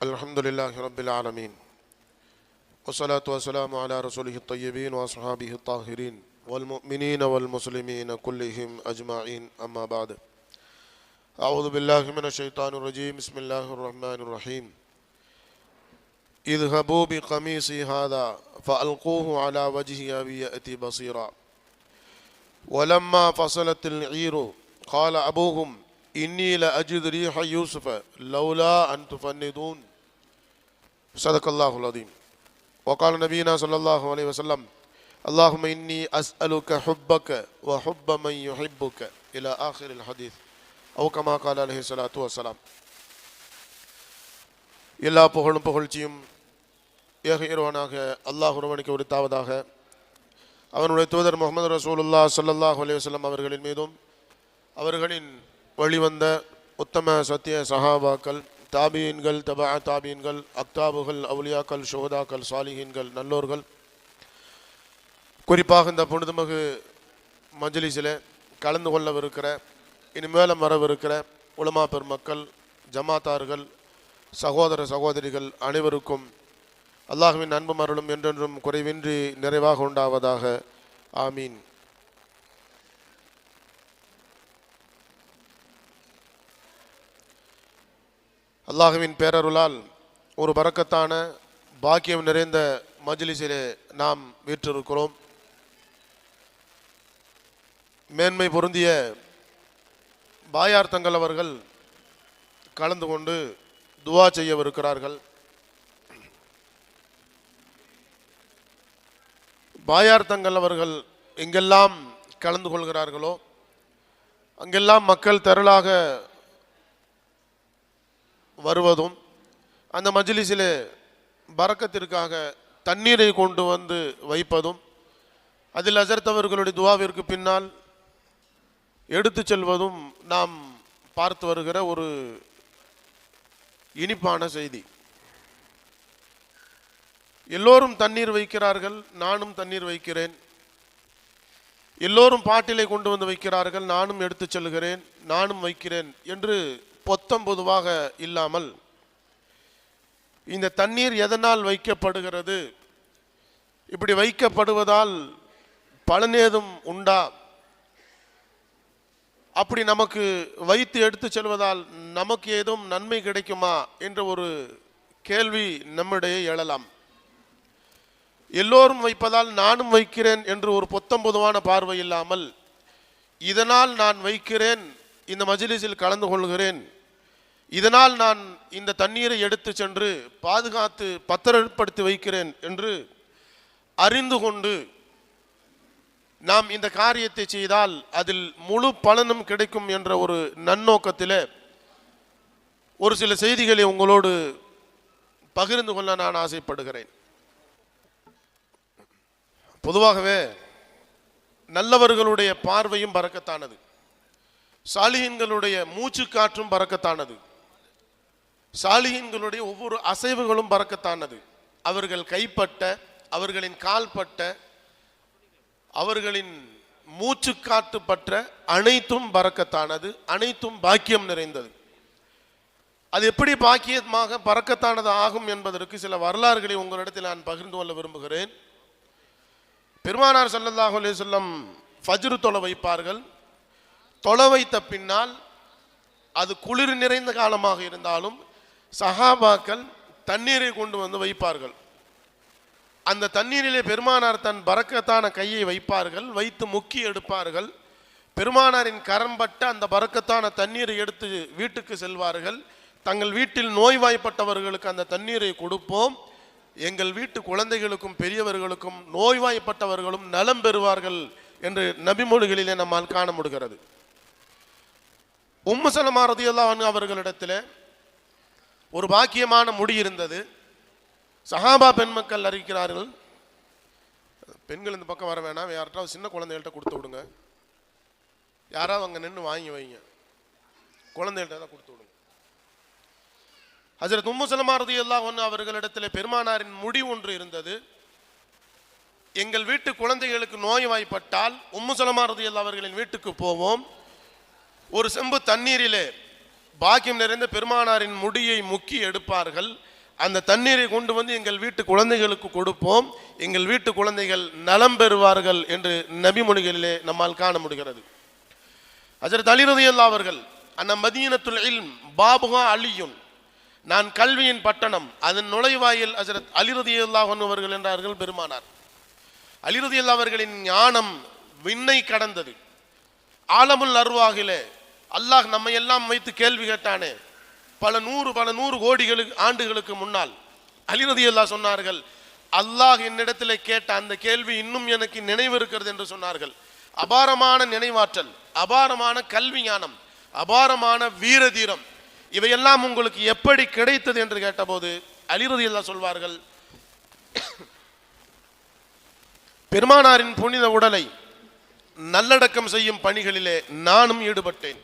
Alhamdulillahi Rabbil Alameen. Wassalatu wassalamu ala rasulihi tayyibin wa ashabihi tahirin wal mu'minina wal muslimina kullihim ajma'in amma ba'd. A'udhu billahi minash shaitanir rajim. Bismillahir rahmanir rahim. Idhabu bi qamisi hadha fa'alquhu ala wajhi abi ya'ti basira. Walamma fasalat al-'iru qala abuhum inni la ajid riha yusufa lawla an tufannidun. Sadaqallahul azim. Wa qala nabiyina sallallahu alayhi wa sallam Allahumma inni as'aluka hubbaka wa hubba man yuhibbuka ila akhir al-hadith. Aw kama qala alayhi salatu wassalam. எல்லா புகழும் புகழ்ச்சியும் ஏக இறைவனாக அல்லாஹ் ஒருவனுக்கு உரித்தாவதாக. அவனுடைய தூதர் முஹம்மது ரசூலுல்லாஹ் ஸல்லல்லாஹு அலைஹி வஸல்லம் அவர்களின் மீதும் அவர்களின் வழிவந்த உத்தம சத்திய சஹாபாக்கள், தாபீன்கள், தபா தாபீன்கள், அக்தாபுகள், அவுலியாக்கள், ஷுஹதாக்கள், சாலிஹீன்கள், நல்லோர்கள், குறிப்பாக இந்த புனிதமிகு மஜ்லிஸில் கலந்து கொள்ளவிருக்கிற இனிமேலும் வரவிருக்கிற உலமா பெருமக்கள், ஜமாத்தார்கள், சகோதர சகோதரிகள் அனைவருக்கும் அல்லாஹ்வின் அன்பும் அருளும் என்றென்றும் குறைவின்றி நிறைவாக உண்டாவதாக. ஆமீன். அல்லாஹ்வின் பேரருளால் ஒரு பரக்கத்தான பாக்கியம் நிறைந்த மஜ்லிஸிலே நாம் வீற்றிருக்கிறோம். மேன்மை பொருந்திய பாயார் தங்கள் அவர்கள் கலந்து கொண்டு துவா செய்யவிருக்கிறார்கள். பாயார் தங்கள் அவர்கள் எங்கெல்லாம் கலந்து கொள்கிறார்களோ அங்கெல்லாம் மக்கள் திரளாக வருவதும், அந்த மஜ்லிஸிலே பரக்கத்திற்காக தண்ணீரை கொண்டு வந்து வைப்பதும், அதில் ஹஜ்ரத் அவர்களுடைய துவாவிற்கு பின்னால் எடுத்து செல்வதும் நாம் பார்த்து வருகிற ஒரு இனிப்பான செய்தி. எல்லோரும் தண்ணீர் வைக்கிறார்கள், நானும் தண்ணீர் வைக்கிறேன். எல்லோரும் பாட்டிலை கொண்டு வந்து வைக்கிறார்கள், நானும் எடுத்து செல்கிறேன், நானும் வைக்கிறேன் என்று பொத்தம் பொதுவாக இல்லாமல், இந்த தண்ணீர் எதனால் வைக்கப்படுகிறது, இப்படி வைக்கப்படுவதால் பலனேதும் உண்டா, அப்படி நமக்கு வைத்து எடுத்து செல்வதால் நமக்கு ஏதும் நன்மை கிடைக்குமா என்ற ஒரு கேள்வி நம்மிடையே எழலாம். எல்லோரும் வைப்பதால் நானும் வைக்கிறேன் என்று ஒரு பொத்தம் பொதுவான பார்வை இல்லாமல், இதனால் நான் வைக்கிறேன், இந்த மஜ்லிஸில் கலந்து கொள்கிறேன், இதனால் நான் இந்த தண்ணீரை எடுத்து சென்று பாதுகாத்து பத்திரப்படுத்தி வைக்கிறேன் என்று அறிந்து கொண்டு நாம் இந்த காரியத்தை செய்தால் அதில் முழு பலனும் கிடைக்கும் என்ற ஒரு நன்னோக்கத்தில் ஒரு சில செய்திகளை உங்களோடு பகிர்ந்து கொள்ள நான் ஆசைப்படுகிறேன். பொதுவாகவே நல்லவர்களுடைய பார்வையும் பரக்கத்தானது, சாலிஹீன்களுடைய மூச்சு காற்றும் பரக்கத்தானது, சாலிஹீன்களுடைய ஒவ்வொரு அசைவுகளும் பரக்கத்தானது. அவர்கள் கைப்பட்ட, அவர்களின் கால்பட்ட, அவர்களின் மூச்சு காற்று பற்ற அனைத்தும் பரக்கத்தானது, அனைத்தும் பாக்கியம் நிறைந்தது. அது எப்படி பாக்கியமாக பரக்கத்தானது ஆகும் என்பதற்கு சில வரலாறுகளை உங்களிடத்தில் நான் பகிர்ந்து கொள்ள விரும்புகிறேன். பெருமானார் ஸல்லல்லாஹு அலைஹி வஸல்லம் ஃபஜ்ர் தொலை வைப்பார்கள். தொலை வைத்த பின்னால் அது குளிர் நிறைந்த காலமாக இருந்தாலும் சஹாபாக்கள் தண்ணீரை கொண்டு வந்து வைப்பார்கள். அந்த தண்ணீரிலே பெருமானார் தன் பரக்கத்தான கையை வைப்பார்கள், வைத்து முக்கி எடுப்பார்கள். பெருமானாரின் கரம்பட்ட அந்த பரக்கத்தான தண்ணீரை எடுத்து வீட்டுக்கு செல்வார்கள். தங்கள் வீட்டில் நோய்வாய்ப்பட்டவர்களுக்கு அந்த தண்ணீரை கொடுப்போம், எங்கள் வீட்டு குழந்தைகளுக்கும் பெரியவர்களுக்கும் நோய்வாய்ப்பட்டவர்களும் நலம் பெறுவார்கள் என்று நபிமொழிகளிலே நம்மால் காண முடிகிறது. உம்மு சலமா ரலியல்லாஹு அன்ஹா அவர்களிடத்தில் ஒரு பாக்கியமான முடி இருந்தது. சஹாபா பெண்மக்கள் அறிவிக்கிறார்கள், பெண்கள் இந்த பக்கம் வர வேணாம், யார்கிட்ட சின்ன குழந்தைகள்கிட்ட கொடுத்து விடுங்க, யாராவது அங்கே நின்று வாங்கி வைங்க, குழந்தைகள்கிட்ட தான் கொடுத்து விடுங்க. ஹஜ்ரத் உம்மு சலமா ரலியல்லாஹு அன்ஹா அவர்களிடத்தில் பெருமானாரின் முடி ஒன்று இருந்தது. எங்கள் வீட்டு குழந்தைகளுக்கு நோய்வாய்ப்பட்டால் உம்மு சலமா ரலியல்லாஹு அவர்களின் வீட்டுக்கு போவோம். ஒரு செம்பு தண்ணீரிலே பாக்கியம் நிறைந்த பெருமானாரின் முடியை முக்கி எடுப்பார்கள். அந்த தண்ணீரை கொண்டு வந்து எங்கள் வீட்டு குழந்தைகளுக்கு கொடுப்போம், எங்கள் வீட்டு குழந்தைகள் நலம் பெறுவார்கள் என்று நபிமொழிகளிலே நம்மால் காண முடிகிறது. ஹஜ்ரத் அலி ரலியல்லாஹு அவர்கள் அன்ன மதீனத்துல் இல்ம் பாபுகா அலியுன், நான் கல்வியின் பட்டணம், அதன் நுழைவாயில் ஹஜ்ரத் அலி ரலியல்லாஹு அன்ஹு அவர்கள் என்றார்கள் பெருமானார். அலி ரலியல்லாஹு அவர்களின் ஞானம் விண்ணை கடந்தது. ஆலமுல் அர்வாகிலே அல்லாஹ் நம்மை எல்லாம் வைத்து கேள்வி கேட்டானே பல நூறு கோடிகளுக்கு ஆண்டுகளுக்கு முன்னால் அலி ரலியல்லாஹு சொன்னார்கள், அல்லாஹ் என்னிடத்தில் கேட்ட அந்த கேள்வி இன்னும் எனக்கு நினைவு இருக்கிறது என்று சொன்னார்கள். அபாரமான நினைவாற்றல், அபாரமான கல்வி ஞானம், அபாரமான வீரதீரம், இவையெல்லாம் உங்களுக்கு எப்படி கிடைத்தது என்று கேட்டபோது அலி ரலியல்லாஹு சொல்வார்கள், பெருமானாரின் புனித உடலை நல்லடக்கம் செய்யும் பணிகளிலே நானும் ஈடுபட்டேன்.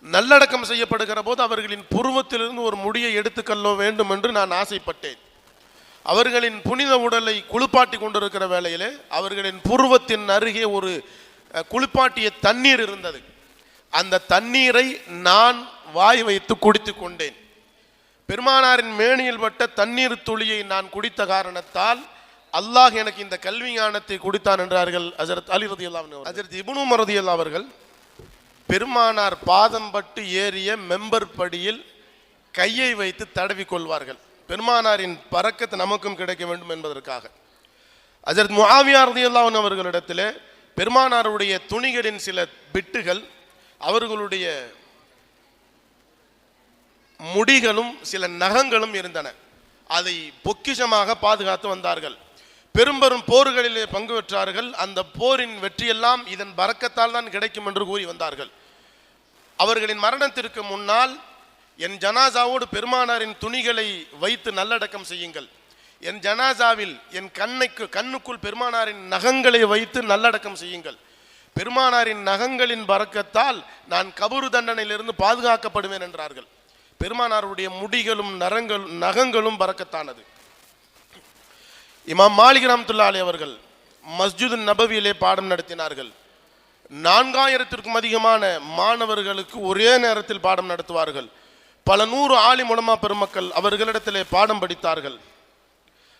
நல்லடக்கம் செய்யப்படுகிற போது அவர்களின் புருவத்திலிருந்து ஒரு முடியை எடுத்துக்கொள்ள வேண்டும் என்று நான் ஆசைப்பட்டேன். அவர்களின் புனித உடலை குளிப்பாட்டி கொண்டிருக்கிற வேளையிலே அவர்களின் புருவத்தின் அருகே ஒரு குளிப்பாட்டிய தண்ணீர் இருந்தது. அந்த தண்ணீரை நான் வாய் வைத்து குடித்து கொண்டேன். பெருமானாரின் மேனியில் பட்ட தண்ணீர் துளியை நான் குடித்த காரணத்தால் அல்லாஹ் எனக்கு இந்த கல்வி ஞானத்தை கொடுத்தான் என்றார்கள் ஹஜ்ரத் அலி ரலியல்லாஹு அன்ஹு. ஹஜ்ரத் இப்னு உமர் ரலியல்லாஹு அவர்கள் பெருமானார் பாதம் பட்டு ஏறிய மெம்பர் படியில் கையை வைத்து தடவி கொள்வார்கள். பெருமானாரின் பரக்கத் நமக்கும் கிடைக்க வேண்டும் என்பதற்காக. ஹஜ்ரத் முஆவியா ரலியல்லாஹு அன்ஹு அவர்களிடத்திலே பெருமானாருடைய துணிகளின் சில பிட்டுகள், அவர்களுடைய முடிகளும் சில நகங்களும் இருந்தன. அதை பொக்கிஷமாக பாதுகாத்து வந்தார்கள். பெரும்பெரும் போர்களிலே பங்கு பெற்றார்கள். அந்த போரின் வெற்றியெல்லாம் இதன் பரக்கத்தால் தான் கிடைக்கும் என்று கூறி வந்தார்கள். அவர்களின் மரணத்திற்கு முன்னால் என் ஜனாசாவோடு பெருமானாரின் துணிகளை வைத்து நல்லடக்கம் செய்யுங்கள், என் ஜனாசாவில் என் கண்ணுக்குள் பெருமானாரின் நகங்களை வைத்து நல்லடக்கம் செய்யுங்கள், பெருமானாரின் நகங்களின் பரக்கத்தால் நான் கபரு தண்டனையிலிருந்து பாதுகாக்கப்படுவேன் என்றார்கள். பெருமானாருடைய முடிகளும் நகங்களும் பரக்கத்தானது. இமாம் மாலிக் ரஹ்மத்துல்லாஹி அலைஹி அவர்கள் மஸ்ஜிது நபவியிலே பாடம் நடத்தினார்கள். 4000த்திற்கும் அதிகமான மாணவர்களுக்கு ஒரே நேரத்தில் பாடம் நடத்துவார்கள். பல 100 ஆலிம் உலமா பெருமக்கள் அவர்களிடத்திலே பாடம் படித்தார்கள்.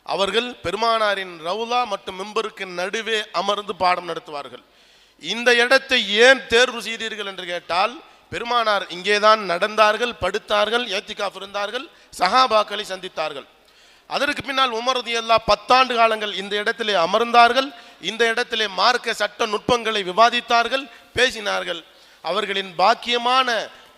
அவர்கள் பெருமானாரின் ரவுலா மற்றும் மெம்பருக்கு நடுவே அமர்ந்து பாடம் நடத்துவார்கள். இந்த இடத்தை ஏன் தேர்வு செய்தீர்கள் என்று கேட்டால், பெருமானார் இங்கேதான் நடந்தார்கள், படுத்தார்கள், ஏத்திகாஃப் இருந்தார்கள், சஹாபாக்களை சந்தித்தார்கள். அதற்கு பின்னால் உமர் ரலியல்லாஹு 10 ஆண்டு காலங்கள் இந்த இடத்திலே அமர்ந்தார்கள். இந்த இடத்திலே மார்க்க சட்ட நுட்பங்களை விவாதித்தார்கள், பேசினார்கள். அவர்களின் பாக்கியமான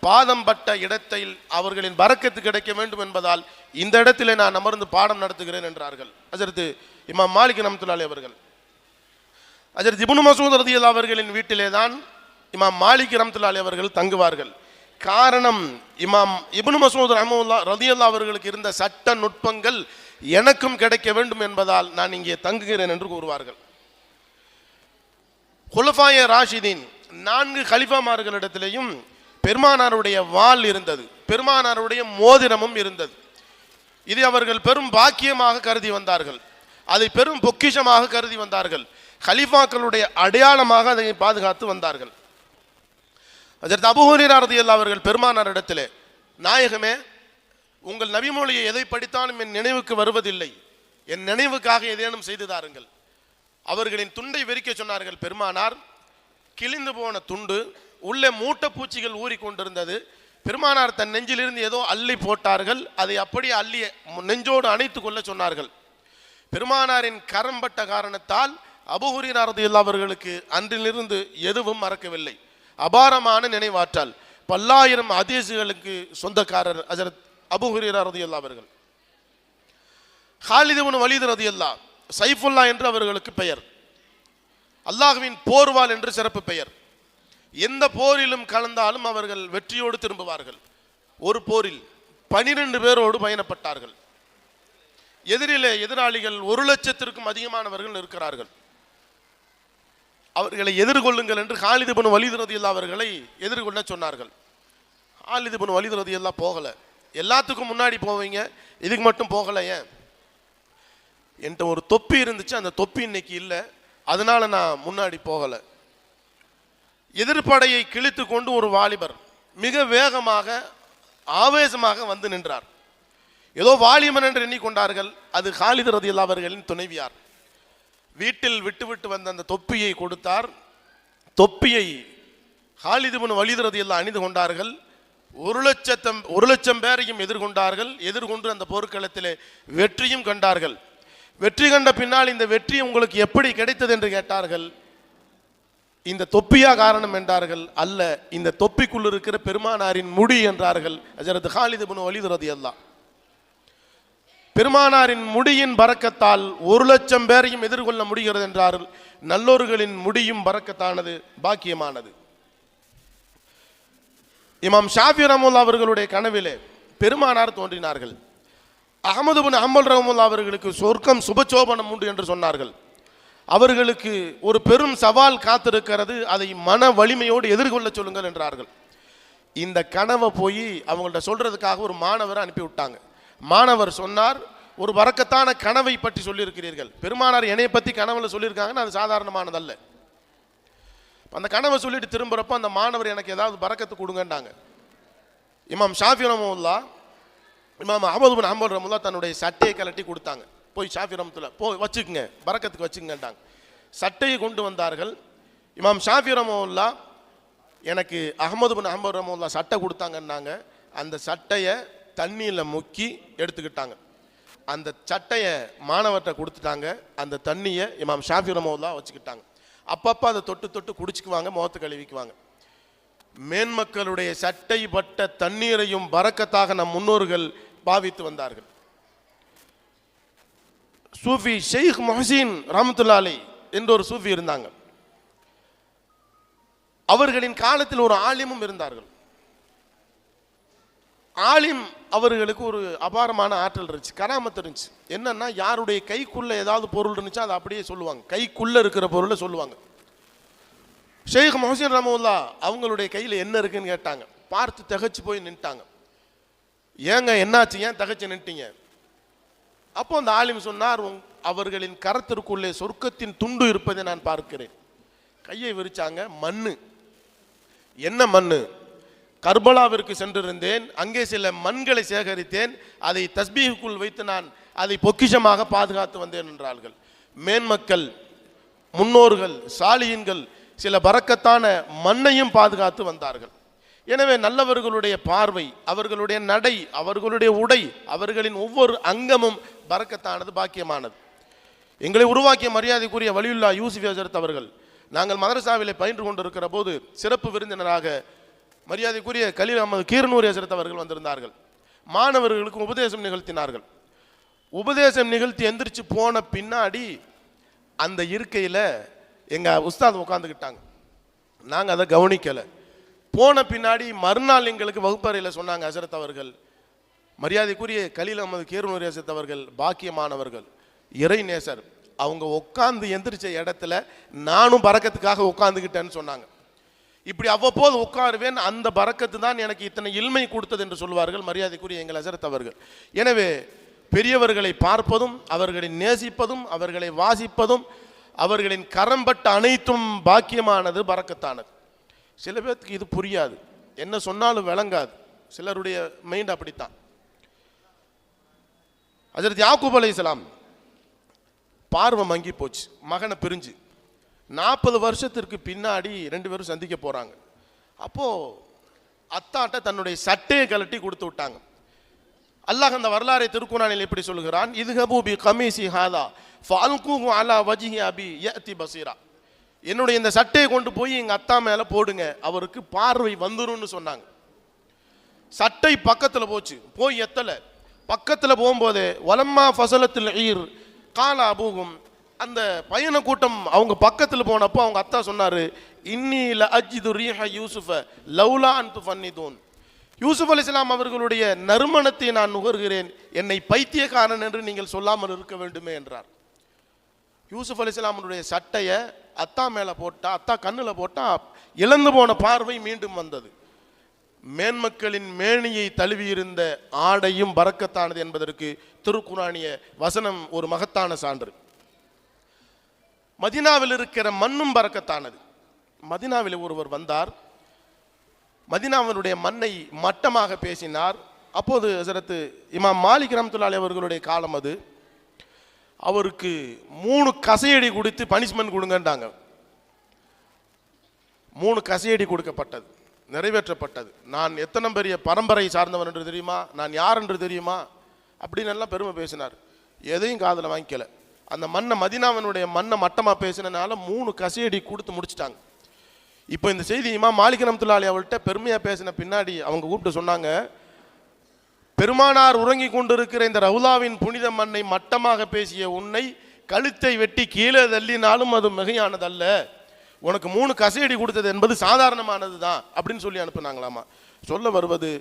பாதம் பட்ட இடத்தில் அவர்களின் பரக்கத்து கிடைக்க வேண்டும் என்பதால் இந்த இடத்திலே நான் அமர்ந்து பாடம் நடத்துகிறேன் என்றார்கள் ஹஜ்ரத் இமாம் மாலிக் ரஹ்மத்துல்லாஹி அவர்கள். ஹஜ்ரத் இப்னு மஸ்ஊத் ரலியல்லாஹு அவர்களின் வீட்டிலே தான் இமாம் மாலிக் ரஹ்மத்துல்லாஹி அவர்கள் தங்குவார்கள். காரணம், இமாம் இப்னு மஸ்ஊத் ரலியல்லாஹு அவர்களுக்கு இருந்த சட்ட நுட்பங்கள் எனக்கும் கிடைக்க வேண்டும் என்பதால் நான் இங்கே தங்குகிறேன் என்று கூறுவார்கள். குலஃபாயே ராஷிதீன் 4 கலிஃபாமார்களிடத்திலேயும் பெருமானாருடைய வாள் இருந்தது, பெருமானாருடைய மோதிரமும் இருந்தது. இதை அவர்கள் பெரும் பாக்கியமாக கருதி வந்தார்கள், அதை பெரும் பொக்கிஷமாக கருதி வந்தார்கள். கலிஃபாக்களுடைய அடையாளமாக அதை பாதுகாத்து வந்தார்கள். ஹஜ்ரத் அபூ ஹுரைரா ரலியல்லாஹு அவர்கள் பெருமானாரிடத்திலே, நாயகமே, உங்கள் நபிமொழியை எதை படித்தாலும் என் நினைவுக்கு வருவதில்லை, என் நினைவுக்காக ஏதேனும் செய்து தாருங்கள். அவர்களின் துண்டை வெறிக்க சொன்னார்கள். பெருமானார் கிழிந்து போன துண்டு, உள்ளே மூட்டைப்பூச்சிகள் ஊறிக்கொண்டிருந்தது. பெருமானார் தன் நெஞ்சிலிருந்து ஏதோ அள்ளி போட்டார்கள். அதை அப்படியே அள்ளி நெஞ்சோடு அணைத்து கொள்ள சொன்னார்கள். பெருமானாரின் கரம்பட்ட காரணத்தால் அபூ ஹுரைரா ரலியல்லாஹு அவர்களுக்கு அன்றிலிருந்து எதுவும் மறக்கவில்லை. அபாரமான நினைவாற்றல், பல்லாயிரம் ஹதீஸ்களுக்கு சொந்தக்காரர் ஹஜ்ரத் அபூ ஹுரைரா ரலியல்லாஹு அவர்கள். காலித் இப்னு வலீத் ரலியல்லாஹு, சைஃபுல்லா என்று அவர்களுக்கு பெயர், அல்லாஹ்வின் போர்வால் என்று சிறப்பு பெயர். எந்த போரிலும் கலந்தாலும் அவர்கள் வெற்றியோடு திரும்புவார்கள். ஒரு போரில் 12 பேரோடு பயணப்பட்டார்கள். எதிராளிகள் 1,00,000த்திற்கும் அதிகமானவர்கள் இருக்கிறார்கள். அவர்களை எதிர்கொள்ளுங்கள் என்று காலித் இப்னு வலீத் ரலியல்லாஹு அவர்களை எதிர்கொள்ள சொன்னார்கள். காலித் இப்னு வலீத் ரலியல்லாஹு போகல. எல்லாத்துக்கும் முன்னாடி போவீங்க, இதுக்கு மட்டும் போகல ஏன்? என்கிட்ட ஒரு தொப்பி இருந்துச்சு, அந்த தொப்பி இன்னைக்கு இல்லை, அதனால நான் முன்னாடி போகல. எதிர்ப்படையை கிழித்து கொண்டு ஒரு வாலிபர் மிக வேகமாக ஆவேசமாக வந்து நின்றார். ஏதோ வாலிபன் என்று எண்ணிக்கொண்டார்கள். அது காலித் ரலியல்லாஹு அவர்களின் துணைவியார். வீட்டில் விட்டுவிட்டு வந்த அந்த தொப்பியை கொடுத்தார். தொப்பியை காலித் இப்னு வலீத் ரலியல்லாஹு அணிந்து கொண்டார்கள். 1,00,000 பேரையும் எதிர்கொண்டார்கள். எதிர்கொண்டு அந்த போர்க்களத்திலே வெற்றியும் கண்டார்கள். வெற்றி கண்ட பின்னால் இந்த வெற்றி உங்களுக்கு எப்படி கிடைத்தது என்று கேட்டார்கள். இந்த தொப்பியா காரணம் என்றார்கள். அல்ல, இந்த தொப்பிக்குள் இருக்கிற பெருமானாரின் முடி என்றார்கள் ஹஜ்ரத் காலித் இப்னு வலீத் ரலியல்லாஹு. பெருமானாரின் முடியின் பரக்கத்தால் 1,00,000 பேரையும் எதிர்கொள்ள முடிகிறது என்றார்கள். நல்லோர்களின் முடியும் பரக்கத்தானது, பாக்கியமானது. இமாம் ஷாஃபி ரஹ்மத்துல்லாஹி அவர்களுடைய கனவிலே பெருமானார் தோன்றினார்கள். அஹ்மது இப்னு ஹம்பல் ரஹ்மத்துல்லாஹி அவர்களுக்கு சொர்க்கம் சுபசோபனம் உண்டு என்று சொன்னார்கள். அவர்களுக்கு ஒரு பெரும் சவால் காத்திருக்கிறது, அதை மன வலிமையோடு எதிர்கொள்ள சொல்லுங்கள் என்றார்கள். இந்த கனவை போய் அவங்கள்ட்ட சொல்றதுக்காக ஒரு மாணவரை அனுப்பி விட்டாங்க. மாணவர் சொன்னார், ஒரு பரக்கத்தான கனவை பற்றி சொல்லியிருக்கிறீர்கள். பெருமானார் என்னைய பற்றி கனவுல சொல்லியிருக்காங்கன்னா அது சாதாரணமானதல்ல. அந்த கனவை சொல்லிட்டு திரும்புறப்ப அந்த மாணவர் எனக்கு ஏதாவது பரக்கத்து கொடுங்கன்னாங்க. இமாம் ஷாஃபி ரஹ்மத்துல்லாஹ், இமாம் அஹ்மது இப்னு ஹம்பல் ரஹ்மத்துல்லாஹ் தன்னுடைய சட்டையை கலட்டி கொடுத்தாங்க. போய் ஷாஃபி ரஹ்மத்துல்லாஹ் போய் வச்சுக்குங்க, பரக்கத்துக்கு வச்சுக்கங்கன்ட்டாங்க. சட்டையை கொண்டு வந்தார்கள். இமாம் ஷாஃபி ரஹ்மத்துல்லாஹ், எனக்கு அஹ்மது இப்னு ஹம்பல் ரஹ்மத்துல்லாஹ் சட்டை கொடுத்தாங்கன்னாங்க. அந்த சட்டையை தண்ணியில் முக்கி எடுத்துக்கிட்டாங்க. அந்த சட்டையை மாணவர்கிட்ட கொடுத்துட்டாங்க. அந்த தண்ணியை இமாம் ஷாஃபி ரஹ்மத்துல்லாஹ் வச்சுக்கிட்டாங்க. அப்பப்போ அதை தொட்டு தொட்டு குடிச்சுக்குவாங்க, முகத்து கழுவிக்குவாங்க. மேன்மக்களுடைய சட்டை பட்ட தண்ணீரையும் பரக்கத்தாக நம் முன்னோர்கள் பாவித்து வந்தார்கள். சூஃபி ஷேக் முஹ்சின் ரஹ்மத்துல்லாஹி அலைஹி என்ற ஒரு சூஃபி இருந்தாங்க. அவர்களின் காலத்தில் ஒரு ஆலிமும் இருந்தார்கள். ஆலிம் அவர்களுக்கு ஒரு அபாரமான ஆற்றல் இருந்துச்சு, கராமத்து இருந்துச்சு. என்னன்னா, யாருடைய கைக்குள்ள ஏதாவது பொருள் இருந்துச்சோ அதை அப்படியே சொல்லுவாங்க, கைக்குள்ள இருக்கிற பொருளை சொல்லுவாங்க. ஷேக் முஹ்சின் ரஹ்மத்துல்லாஹ் அவங்களுடைய கையில் என்ன இருக்குன்னு கேட்டாங்க. பார்த்து திகைச்சு போய் நின்ட்டாங்க. ஏங்க என்னாச்சு, ஏன் திகைச்சு நின்ட்டீங்க? அப்போ அந்த ஆலிம் சொன்னார், அவர்களின் கரத்திற்குள்ளே சொர்க்கத்தின் துண்டு இருப்பதை நான் பார்க்கிறேன். கையை விரிச்சாங்க. மண்ணு. என்ன மண்ணு? கர்பலாவிற்கு சென்றிருந்தேன், அங்கே சில மண்களை சேகரித்தேன், அதை தஸ்பீஹுக்குள் வைத்து நான் அதை பொக்கிஷமாக பாதுகாத்து வந்தேன் என்றார்கள். மேன்மக்கள், முன்னோர்கள், சாலிஹீன்கள் சில பரக்கத்தான மண்ணையும் பாதுகாத்து வந்தார்கள். எனவே நல்லவர்களுடைய பார்வை, அவர்களுடைய நடை, அவர்களுடைய உடை, அவர்களின் ஒவ்வொரு அங்கமும் பரக்கத்தானது, பாக்கியமானது. எங்களை உருவாக்கிய மரியாதைக்குரிய வலியுல்லா யூசுப் ஹஜ்ரத் அவர்கள், நாங்கள் மதரசாவிலே பயின்று கொண்டிருக்கிற போது சிறப்பு விருந்தினராக மரியாதைக்குரிய கலீல் அஹ்மது கீரனூரி ஹஜ்ரத் அவர்கள் வந்திருந்தார்கள். மாணவர்களுக்கு உபதேசம் நிகழ்த்தினார்கள். உபதேசம் நிகழ்த்தி எந்திரிச்சு போன பின்னாடி அந்த இருக்கையில் எங்கள் உஸ்தாத் உட்காந்துக்கிட்டாங்க. நாங்கள் அதை கவனிக்கலை. போன பின்னாடி மறுநாள் எங்களுக்கு வகுப்பறையில் சொன்னாங்க ஹஜ்ரத் அவர்கள், மரியாதைக்குரிய கலீல் அஹ்மது கீரனூரி ஹஜ்ரத் அவர்கள் பாக்கியமானவர்கள், இறை நேசர், அவங்க உட்காந்து எந்திரிச்ச இடத்துல நானும் பரக்கத்துக்காக உட்காந்துக்கிட்டேன்னு சொன்னாங்க. இப்படி அவ்வப்போது உட்காருவேன், அந்த பரக்கத்து தான் எனக்கு இத்தனை இல்மை கொடுத்தது என்று சொல்வார்கள் மரியாதைக்குரிய எங்கள் ஹஜ்ரத் அவர்கள். எனவே பெரியவர்களை பார்ப்பதும், அவர்களை நேசிப்பதும், அவர்களை வாசிப்பதும், அவர்களின் கரம்பட்ட அனைத்தும் பாக்கியமானது, பரக்கத்தானது. சில பேருக்கு இது புரியாது, என்ன சொன்னாலும் விளங்காது. சிலருடைய மைண்ட் அப்படித்தான். ஹஜ்ரத் யாக்கூப் அலைஹிஸ்ஸலாம் பார்வை மங்கி போச்சு, மகனை பிரிஞ்சு. 40 வருஷத்திற்கு பின்னாடி 2 பேரும் சந்திக்க போறாங்க. அப்போ அத்தாட்ட தன்னுடைய சட்டையை கலட்டி கொடுத்து விட்டாங்க. அல்லாஹ் அந்த வரலாறை திருக்குர்ஆனில் எப்படி சொல்கிறான், இத்ஹபூ பி கமீசி ஹாதா ஃபஅல்கூஹு அலா வஜ்ஹி அபி யஅதி பஸீரா. என்னுடைய இந்த சட்டையை கொண்டு போய் எங்க அத்தா மேல போடுங்க, அவருக்கு பார்வை வந்துரும்னு சொன்னாங்க. சட்டை பக்கத்துல போச்சு, போய் எத்தல. பக்கத்துல போகும்போது வலம்மா ஃபஸலத்துல் ஈர் கால அபூஹும், அந்த பயண கூட்டம் அவங்க பக்கத்தில் போனப்போ அவங்க அத்தா சொன்னாரு, இன்னி ல அஜிது ரீஹ யூசுஃப லௌலா அன் துஃபன்னிதூன். யூசுப் அலைஹிஸ்ஸலாம் அவர்களுடைய நறுமணத்தை நான் நுகர்கிறேன், என்னை பைத்தியக்காரன் என்று நீங்கள் சொல்லாமல் இருக்க வேண்டுமே என்றார். யூசுப் அலைஹிஸ்ஸலாமுடைய சட்டையை அத்தா மேலே போட்டா, அத்தா கண்ணில் போட்டா இழந்து போன பார்வை மீண்டும் வந்தது. மேன்மக்களின் மேனியை தழுவியிருந்த ஆடையும் பரக்கத்தானது என்பதற்கு திருக்குர்ஆனிய வசனம் ஒரு மகத்தான சான்று. மதீனாவில் இருக்கிற மண்ணும் பரக்கத்தானது. மதீனாவில் ஒருவர் வந்தார். மதீனாவினுடைய மண்ணை மட்டமாக பேசினார். அப்போது ஹஸரத் இமாம் மாலிக் ரஹ்மத்துல்லாஹி அலைஹி அவர்களுடைய காலம் அது. அவருக்கு 3 கசையடி கொடுத்து பனிஷ்மெண்ட் கொடுங்கன்றாங்க. 3 கசையடி கொடுக்கப்பட்டது, நிறைவேற்றப்பட்டது. நான் எத்தனை பெரிய பரம்பரை சார்ந்தவன் என்று தெரியுமா, நான் யார் என்று தெரியுமா அப்படின்னு எல்லாம் பெருமை பேசினார். எதையும் காதில் வாங்கிக்கல. அந்த மண்ணை, மதீனாவினுடைய மண்ணை மட்டமாக பேசினால 3 கசையடி கொடுத்து முடிச்சிட்டாங்க. இப்போ இந்த செய்தி இமாம் மாலிக் ரஹ்மத்துல்லாஹி அலைஹி அவர்கிட்ட பெருமையாக பேசின பின்னாடி அவங்க கூப்பிட்டு சொன்னாங்க, பெருமானார் உறங்கி கொண்டிருக்கிற இந்த ரவுலாவின் புனித மண்ணை மட்டமாக பேசிய உன்னை கழுத்தை வெட்டி கீழே தள்ளினாலும் அது மிகையானதல்ல, உனக்கு 3 கசையடி கொடுத்தது என்பது சாதாரணமானது தான் அப்படின்னு சொல்லி அனுப்புனாங்களாமா. சொல்ல வருவது,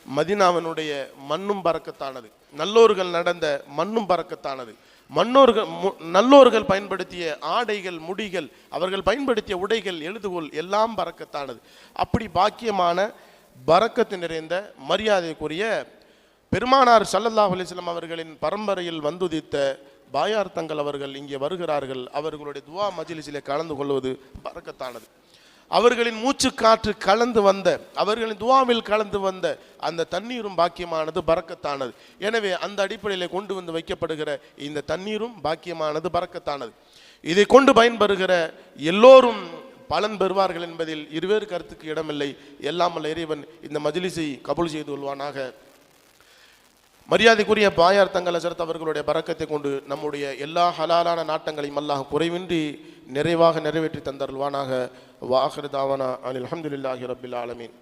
மதீனாவினுடைய மண்ணும் பரக்கத்தானது, நல்லோர்கள் நடந்த மண்ணும் பரக்கத்தானது, நல்லோர்கள் பயன்படுத்திய ஆடைகள், முடிகள், அவர்கள் பயன்படுத்திய உடைகள், எழுதுகோல் எல்லாம் பரக்கத்தானது. அப்படி பாக்கியமான பரக்கத்து நிறைந்த மரியாதைக்குரிய பெருமானார் ஸல்லல்லாஹு அலைஹி வஸல்லம் அவர்களின் பரம்பரையில் வந்துதித்த பாயார் தங்கள் அவர்கள் இங்கே வருகிறார்கள். அவர்களுடைய துவா மஜ்லிஸிலே கலந்து கொள்வது பரக்கத்தானது. அவர்களின் மூச்சு காற்று கலந்து வந்த, அவர்களின் துவாவில் கலந்து வந்த அந்த தண்ணீரும் பாக்கியமானது, பரக்கத்தானது. எனவே அந்த அடிப்படையில் கொண்டு வந்து வைக்கப்படுகிற இந்த தண்ணீரும் பாக்கியமானது, பரக்கத்தானது. இதை கொண்டு பயன்பெறுகிற எல்லோரும் பலன் பெறுவார்கள் என்பதில் இருவேறு கருத்துக்கு இடமில்லை. எல்லாம் வல்ல இறைவன் இந்த மஜ்லிஸை கபூல் செய்து கொள்வானாக. மரியாதைக்குரிய பாயார் தங்கள் ஹஸரத் அவர்களுடைய பரக்கத்தை கொண்டு நம்முடைய எல்லா ஹலாலான நாட்டங்களையும் அல்லாஹ் குறைவின்றி நிறைவாக நிறைவேற்றி தந்தருள்வானாக. வ ஆகிரு தாவானா அனில் ஹம்துலில்லாஹி ரப்பில் ஆலமீன்.